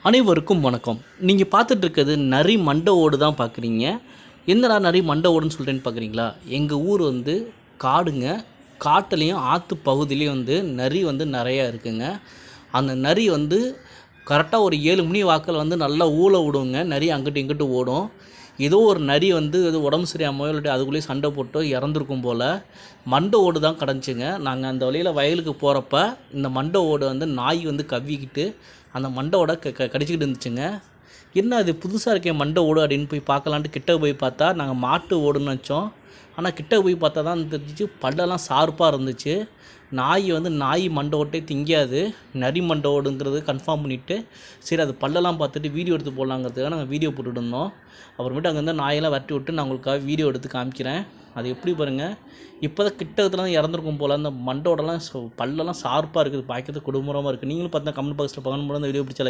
அனைவருக்கும் வணக்கம். நீங்கள் பார்த்துட்டு இருக்கிறது நரி மண்டை ஓடு தான் பார்க்குறீங்க. என்னடா நரி மண்டை ஓடுன்னு சொல்கிறேன்னு பார்க்குறீங்களா? எங்கள் ஊர் வந்து காடுங்க. காட்டுலேயும் ஆற்று பகுதியிலையும் வந்து நரி வந்து நிறையா இருக்குங்க. அந்த நரி வந்து கரெக்டாக ஒரு 7 மணி வாக்கில் வந்து நல்லா ஊழ விடுங்க. நரி அங்கிட்டு இங்கிட்டு ஓடும். ஏதோ ஒரு நரி வந்து ஏதோ உடம்பு சரியாமல் இல்லாட்டி அதுக்குள்ளேயே சண்டை போட்டு இறந்துருக்கும் போல். மண்டை ஓடு தான் கிடந்துச்சுங்க. நாங்கள் அந்த வழியில் வயலுக்கு போகிறப்ப இந்த மண்டை ஓடு வந்து நாய் வந்து கவ்விக்கிட்டு அந்த மண்டை ஓட கடிச்சிக்கிட்டு இருந்துச்சுங்க. என்ன அது புதுசாக இருக்கே மண்டை ஓடு அப்படின்னு போய் பார்க்கலான்ட்டு கிட்ட போய் பார்த்தா நாங்கள் மாட்டு ஓடுன்னு நினச்சோம். ஆனால் கிட்ட போய் பார்த்தா தான் தெரிஞ்சிச்சு, பல்லெல்லாம் ஷார்ப்பாக இருந்துச்சு. நாய் வந்து நாய் மண்டை ஓட்டே திங்காது, நரி மண்டை ஓடுங்கிறது கன்ஃபார்ம் பண்ணிவிட்டு சரி அது பல்லெல்லாம் பார்த்துட்டு வீடியோ எடுத்து போடலாங்கிறதுக்காக நாங்கள் வீடியோ போட்டுட்டு இருந்தோம். அப்புறமேட்டு அங்கேருந்து நாயெல்லாம் வரட்டி விட்டு நான் உங்களுக்காக வீடியோ எடுத்து காமிக்கிறேன். அது எப்படி பாருங்கள், இப்போ தான் கிட்டத்தில் தான் இறந்துருக்கும் போல். அந்த மண்டோடலாம் பல்லெல்லாம் ஷார்ப்பாக இருக்குது, பார்க்கறதுக்கு கொடூரமாக இருக்குது. நீங்களும் பார்த்தா கமெண்ட் பாக்ஸில் கமெண்ட் பண்ணி அந்த வீடியோ பிடிச்சா